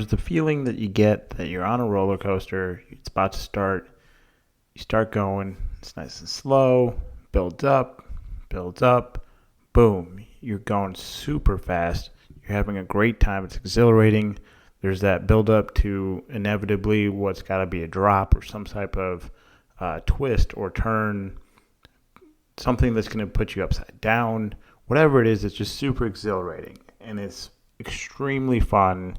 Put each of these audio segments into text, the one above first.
there's the feeling that you get that you're on a roller coaster. It's about to start. You start going. It's nice and slow. Builds up. Boom. You're going super fast. You're having a great time. It's exhilarating. There's that build up to inevitably what's got to be a drop or some type of twist or turn, something that's going to put you upside down. Whatever it is, it's just super exhilarating, and it's extremely fun,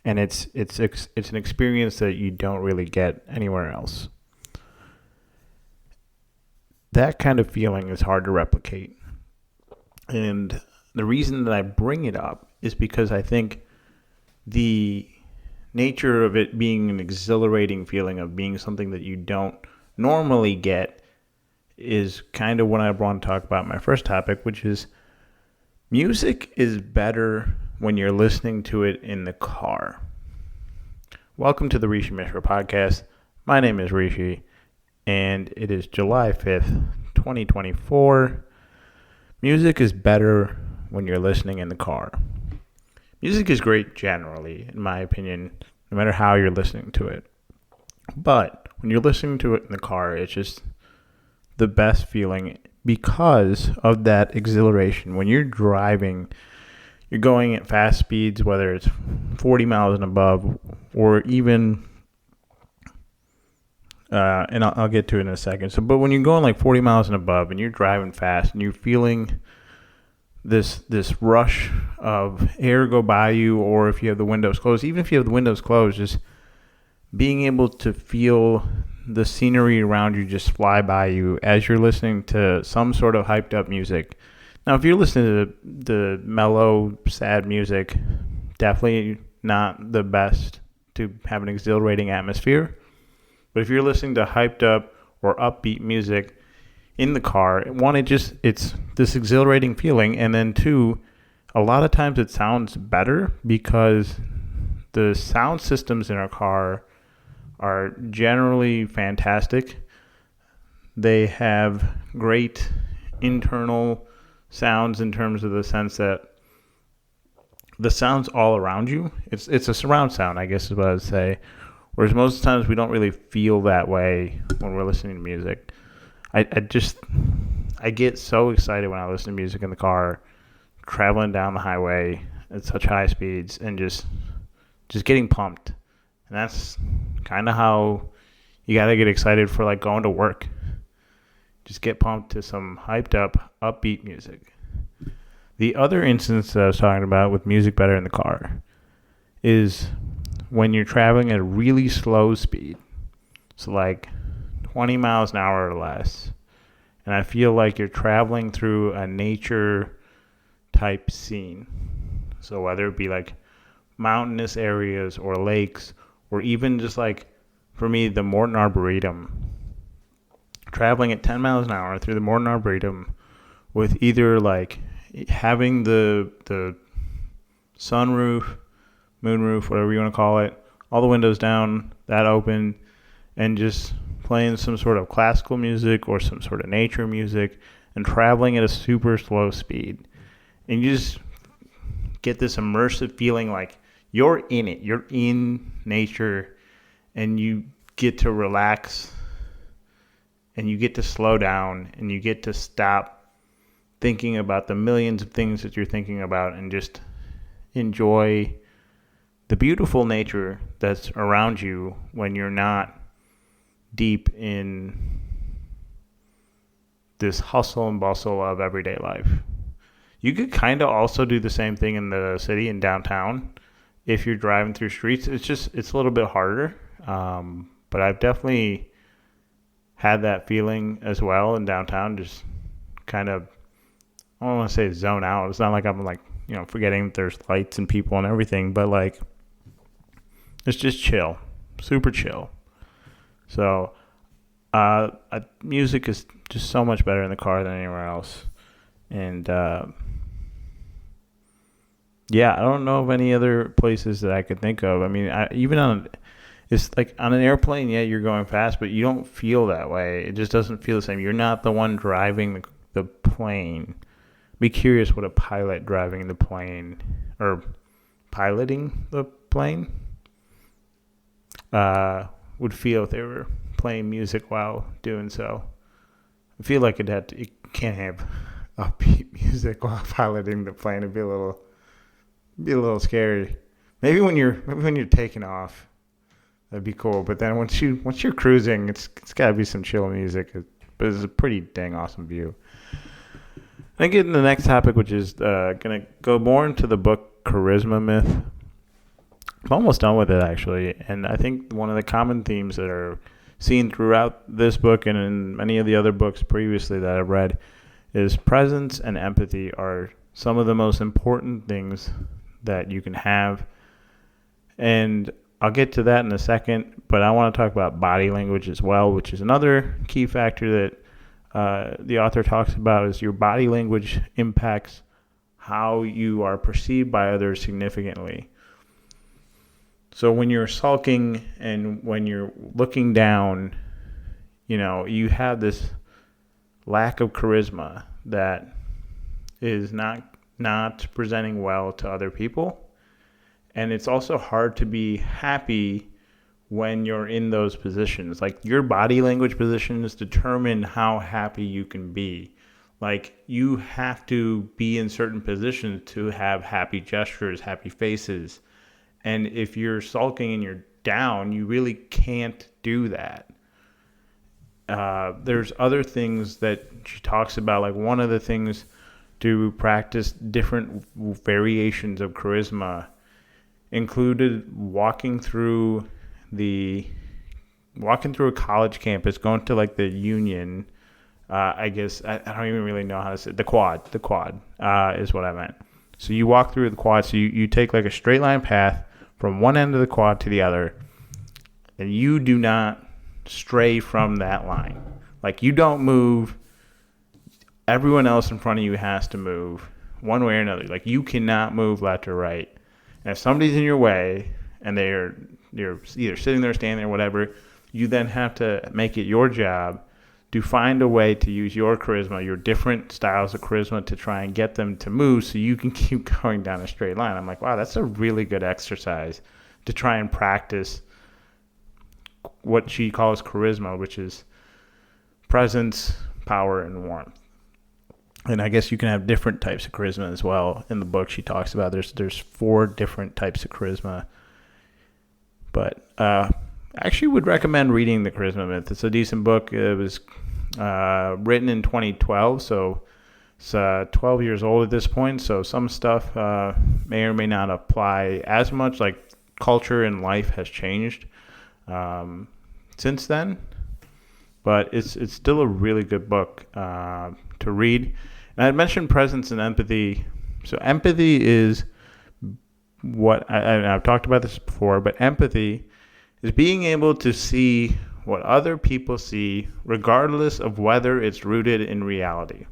and it's an experience that you don't really get anywhere else. That kind of feeling is hard to replicate, and the reason that I bring it up is because I think the nature of it being an exhilarating feeling, of being something that you don't normally get, is kind of what I want to talk about in my first topic, which is music is better when you're listening to it in the car. Welcome to the Rishi Mishra podcast. My name is Rishi, and it is July 5th, 2024. Music is better when you're listening in the car. Music is great generally, in my opinion, no matter how you're listening to it. But when you're listening to it in the car, it's just the best feeling because of that exhilaration. When you're driving, you're going at fast speeds, whether it's 40 miles and above, or even, and I'll get to it in a second. But when you're going like 40 miles and above, and you're driving fast, and you're feeling this rush of air go by you, or if you have the windows closed, even if you have the windows closed, just being able to feel the scenery around you just fly by you as you're listening to some sort of hyped up music. Now, if you're listening to the mellow, sad music, definitely not the best to have an exhilarating atmosphere. But if you're listening to hyped up or upbeat music in the car, one, it's this exhilarating feeling, and then two, a lot of times it sounds better because the sound systems in our car are generally fantastic. They have great internal sounds in terms of the sense that the sound's all around you. It's a surround sound, I guess is what I would say. Whereas most of the times we don't really feel that way when we're listening to music. I get so excited when I listen to music in the car, traveling down the highway at such high speeds, and just getting pumped. And that's kind of how you got to get excited for like going to work. Just get pumped to some hyped up, upbeat music. The other instance that I was talking about with music better in the car is when you're traveling at a really slow speed. So like 20 miles an hour or less. And I feel like you're traveling through a nature type scene. So whether it be like mountainous areas or lakes, or even just like, for me, the Morton Arboretum. Traveling at 10 miles an hour through the Morton Arboretum with either like having the sunroof, moonroof, whatever you want to call it, all the windows down, that open, and just playing some sort of classical music or some sort of nature music, and traveling at a super slow speed. And you just get this immersive feeling like you're in it. You're in nature, and you get to relax, and you get to slow down, and you get to stop thinking about the millions of things that you're thinking about, and just enjoy the beautiful nature that's around you when you're not deep in this hustle and bustle of everyday life. You could kind of also do the same thing in the city and downtown if you're driving through streets. It's a little bit harder, but I've definitely had that feeling as well in downtown. Just kind of, I don't want to say zone out. It's not like I'm like, forgetting that there's lights and people and everything, but like, it's just chill, super chill. So, music is just so much better in the car than anywhere else. And, yeah, I don't know of any other places that I could think of. I mean, it's like on an airplane, yeah, you're going fast, but you don't feel that way. It just doesn't feel the same. You're not the one driving the plane. Be curious what a pilot driving the plane, or piloting the plane, would feel if they were playing music while doing so. I feel like it can't have upbeat music while piloting the plane. It'd be a little scary. Maybe when you're taking off, that'd be cool. But then once you're cruising, it's got to be some chill music. But it's a pretty dang awesome view. I get into the next topic, which is gonna go more into the book Charisma Myth. I'm almost done with it, actually, and I think one of the common themes that are seen throughout this book and in many of the other books previously that I've read is presence and empathy are some of the most important things that you can have. And I'll get to that in a second, but I want to talk about body language as well, which is another key factor that the author talks about is your body language impacts how you are perceived by others significantly. So when you're sulking and when you're looking down, you have this lack of charisma that is not presenting well to other people. And it's also hard to be happy when you're in those positions. Like your body language positions determine how happy you can be. Like you have to be in certain positions to have happy gestures, happy faces. And if you're sulking and you're down, you really can't do that. There's other things that she talks about. Like one of the things to practice different variations of charisma included walking through a college campus, going to like the Union. I guess I don't even really know how to say it. The quad is what I meant. So you walk through the quad. So you take like a straight line path from one end of the quad to the other, and you do not stray from that line. Like you don't move. Everyone else in front of you has to move one way or another. Like you cannot move left or right. And if somebody's in your way and you're either sitting there, standing there, whatever, you then have to make it your job to find a way to use your charisma, your different styles of charisma to try and get them to move so you can keep going down a straight line. I'm like, wow, that's a really good exercise to try and practice what she calls charisma, which is presence, power, and warmth. And I guess you can have different types of charisma as well. In the book, she talks about there's 4 different types of charisma. But I actually would recommend reading The Charisma Myth. It's a decent book. It was written in 2012, so it's 12 years old at this point. So some stuff may or may not apply as much. Like culture and life has changed since then. But it's still a really good book to read. And I mentioned presence and empathy. So empathy is what I've talked about this before, but empathy is being able to see what other people see, regardless of whether it's rooted in reality.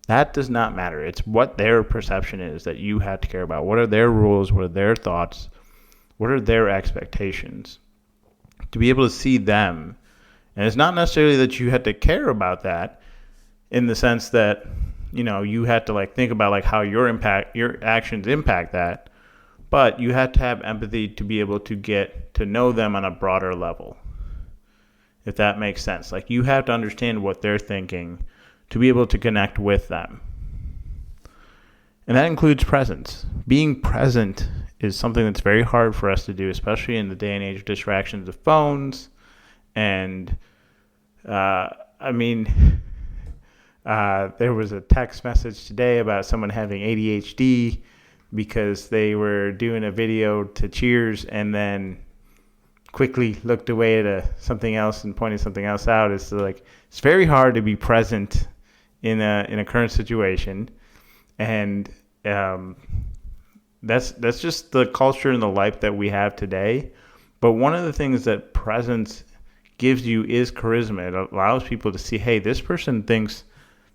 That does not matter. It's what their perception is that you have to care about. What are their rules? What are their thoughts? What are their expectations? To be able to see them. And it's not necessarily that you have to care about that in the sense that, you had to like think about like how your actions impact that, but you have to have empathy to be able to get to know them on a broader level. If that makes sense. Like you have to understand what they're thinking to be able to connect with them. And that includes presence. Being present is something that's very hard for us to do, especially in the day and age of distractions of phones. And there was a text message today about someone having ADHD because they were doing a video to Cheers and then quickly looked away at something else and pointed something else out. It's like it's very hard to be present in a current situation, and that's just the culture and the life that we have today. But one of the things that presence gives you is charisma. It allows people to see, hey, this person thinks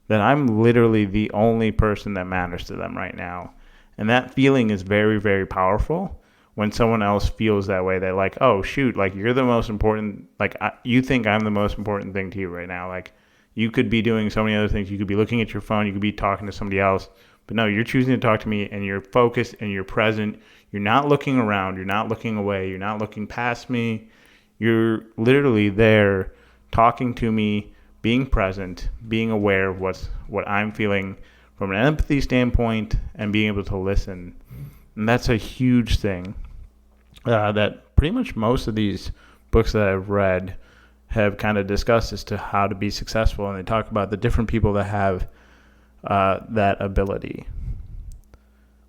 that I'm literally the only person that matters to them right now. And that feeling is very, very powerful when someone else feels that way. They're like, oh, shoot, like you're the most important, like you think I'm the most important thing to you right now. Like you could be doing so many other things. You could be looking at your phone. You could be talking to somebody else. But no, you're choosing to talk to me and you're focused and you're present. You're not looking around. You're not looking away. You're not looking past me. You're literally there talking to me, being present, being aware of what I'm feeling from an empathy standpoint, and being able to listen. And that's a huge thing that pretty much most of these books that I've read have kind of discussed as to how to be successful. And they talk about the different people that have that ability.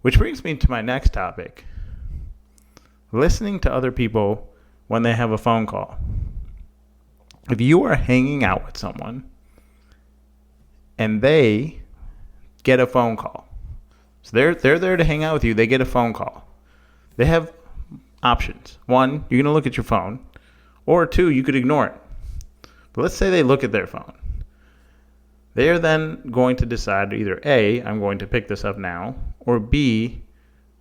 Which brings me to my next topic. Listening to other people when they have a phone call. If you are hanging out with someone and they get a phone call, so they're there to hang out with you, they get a phone call. They have options. One, you're going to look at your phone, or two, you could ignore it. But let's say they look at their phone. They are then going to decide either A, I'm going to pick this up now, or B,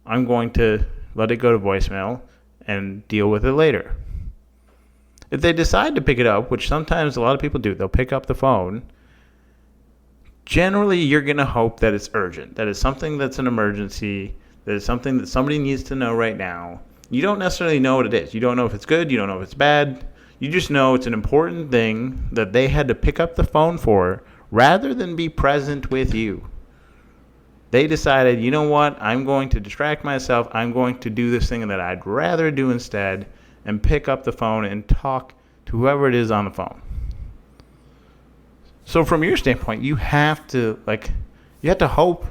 I'm going to let it go to voicemail and deal with it later. If they decide to pick it up, which sometimes a lot of people do, they'll pick up the phone. Generally, you're going to hope that it's urgent, that it's something that's an emergency, that it's something that somebody needs to know right now. You don't necessarily know what it is. You don't know if it's good. You don't know if it's bad. You just know it's an important thing that they had to pick up the phone for rather than be present with you. They decided, you know what, I'm going to distract myself. I'm going to do this thing that I'd rather do instead and pick up the phone and talk to whoever it is on the phone. So from your standpoint, you have to hope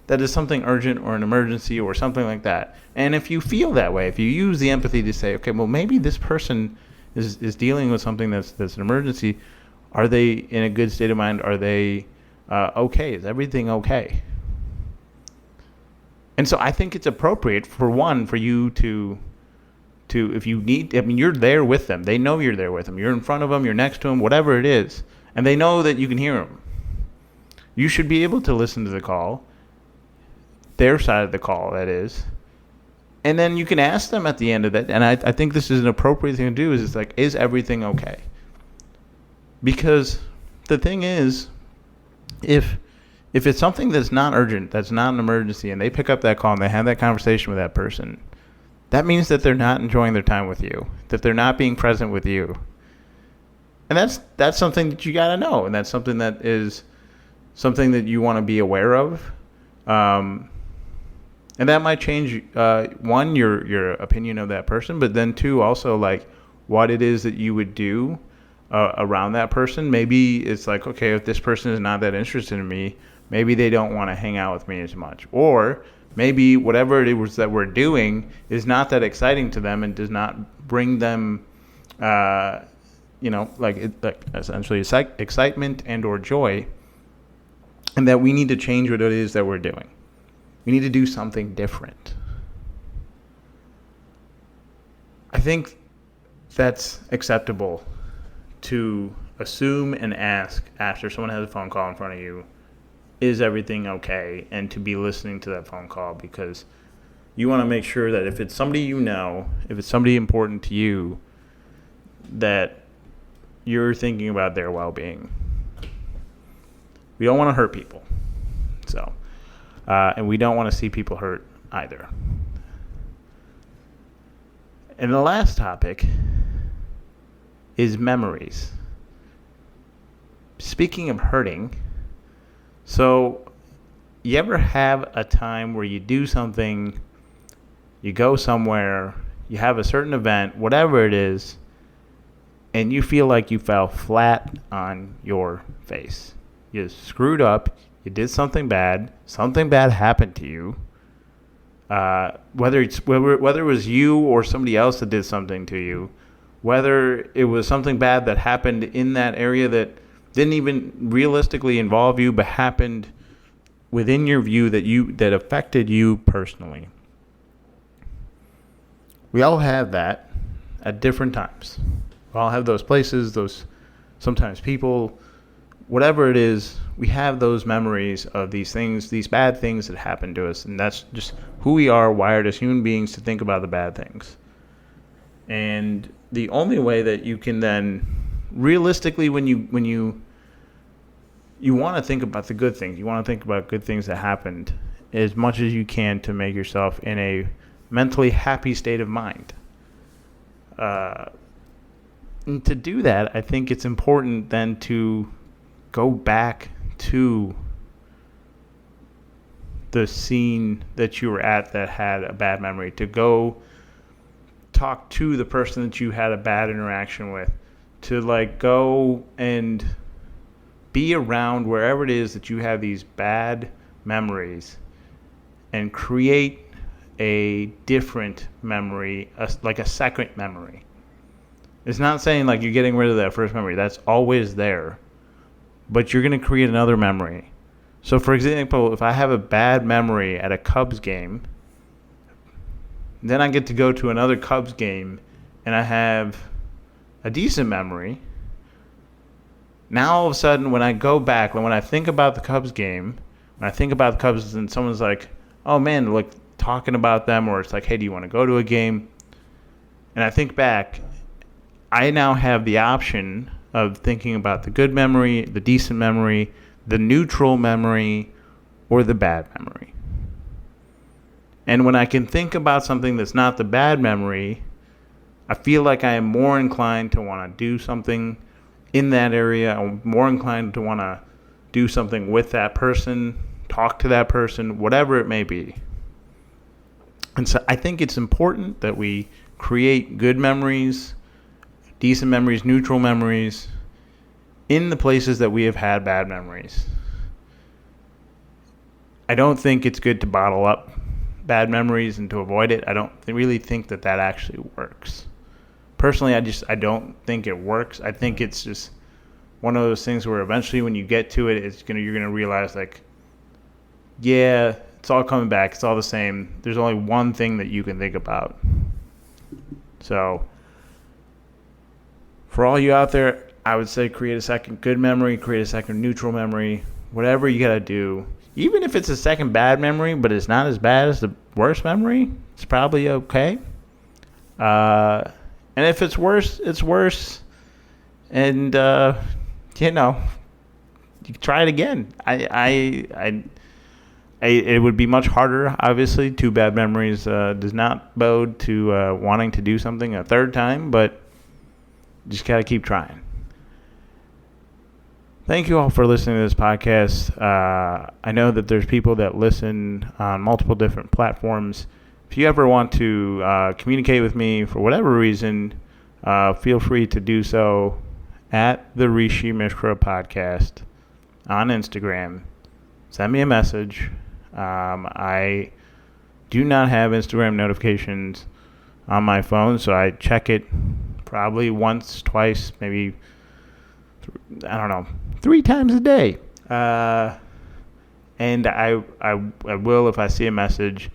that it's something urgent or an emergency or something like that. And if you feel that way, if you use the empathy to say, okay, well, maybe this person is dealing with something that's an emergency, are they in a good state of mind? Are they okay? Is everything okay? And so I think it's appropriate for you to if you need, you're there with them. They know you're there with them. You're in front of them. You're next to them, whatever it is. And they know that you can hear them. You should be able to listen to the call, their side of the call, that is. And then you can ask them at the end of that. And I think this is an appropriate thing to do is everything okay? Because the thing is, if it's something that's not urgent, that's not an emergency, and they pick up that call and they have that conversation with that person, that means that they're not enjoying their time with you, that they're not being present with you. And that's something that you got to know, and that's something that is something that you want to be aware of. And that might change, one, your opinion of that person, but then two, also what it is that you would do around that person. Maybe it's okay, if this person is not that interested in me, maybe they don't want to hang out with me as much. Or maybe whatever it was that we're doing is not that exciting to them and does not bring them, essentially excitement and or joy, and that we need to change what it is that we're doing. We need to do something different. I think that's acceptable to assume and ask after someone has a phone call in front of you, is everything okay? And to be listening to that phone call, because you want to make sure that if it's somebody you know, if it's somebody important to you, that you're thinking about their well-being. We don't want to hurt people. So, and we don't want to see people hurt either. And the last topic is memories. Speaking of hurting, so you ever have a time where you do something, you go somewhere, you have a certain event, whatever it is, and you feel like you fell flat on your face? You screwed up, you did something bad happened to you, whether it was you or somebody else that did something to you, whether it was something bad that happened in that area that didn't even realistically involve you, but happened within your view that affected you personally. We all have that at different times. We all have those places, those sometimes people, whatever it is, we have those memories of these things, these bad things that happen to us, and that's just who we are, wired as human beings to think about the bad things. And the only way that you can then realistically, when you want to think about the good things, you want to think about good things that happened as much as you can to make yourself in a mentally happy state of mind. And to do that, I think it's important then to go back to the scene that you were at that had a bad memory, to go talk to the person that you had a bad interaction with, to like go and be around wherever it is that you have these bad memories and create a different memory, like a second memory. It's not saying like you're getting rid of that first memory. That's always there. But you're going to create another memory. So, for example, if I have a bad memory at a Cubs game, then I get to go to another Cubs game and I have a decent memory. Now, all of a sudden, when I go back, when I think about the Cubs game, when I think about the Cubs and someone's like, oh man, like talking about them, or it's like, hey, do you want to go to a game? And I think back, I now have the option of thinking about the good memory, the decent memory, the neutral memory, or the bad memory. And when I can think about something that's not the bad memory, I feel like I am more inclined to want to do something in that area. I'm more inclined to want to do something with that person, talk to that person, whatever it may be. And so I think it's important that we create good memories, decent memories, neutral memories in the places that we have had bad memories. I don't think it's good to bottle up bad memories and to avoid it. I don't really think that actually works. Personally, I don't think it works. I think it's just one of those things where eventually when you get to it, you're gonna realize like, yeah, it's all coming back. It's all the same. There's only one thing that you can think about. So for all you out there, I would say create a second good memory, create a second neutral memory, whatever you got to do. Even if it's a second bad memory, but it's not as bad as the worst memory, it's probably okay. And if it's worse, it's worse. And, you can try it again. It would be much harder, obviously. Two bad memories does not bode to wanting to do something a third time, but just got to keep trying. Thank you all for listening to this podcast. I know that there's people that listen on multiple different platforms. If you ever want to communicate with me for whatever reason, feel free to do so at the Rishi Mishra Podcast on Instagram. Send me a message. I do not have Instagram notifications on my phone, so I check it probably once, twice, maybe, 3 times a day. And I will, if I see a message,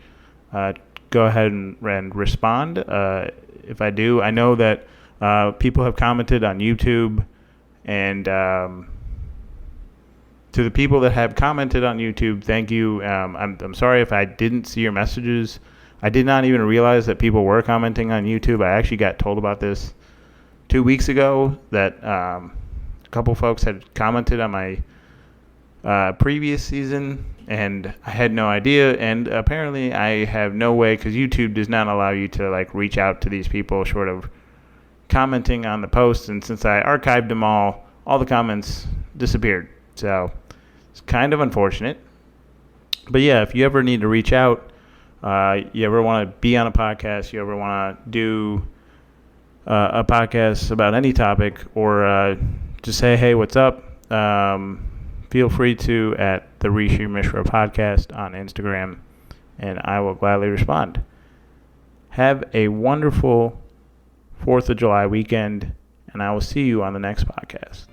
go ahead and respond. If I do, I know that people have commented on YouTube, and to the people that have commented on YouTube, thank you. I'm sorry if I didn't see your messages. I did not even realize that people were commenting on YouTube. I actually got told about this 2 weeks ago that a couple folks had commented on my previous season, and I had no idea. And apparently I have no way, because YouTube does not allow you to like reach out to these people short of commenting on the posts. And since I archived them all the comments disappeared. So it's kind of unfortunate. But yeah, if you ever need to reach out, you ever want to be on a podcast, you ever want to do a podcast about any topic, or just say, hey, what's up? Feel free to at the Rishi Mishra Podcast on Instagram, and I will gladly respond. Have a wonderful 4th of July weekend, and I will see you on the next podcast.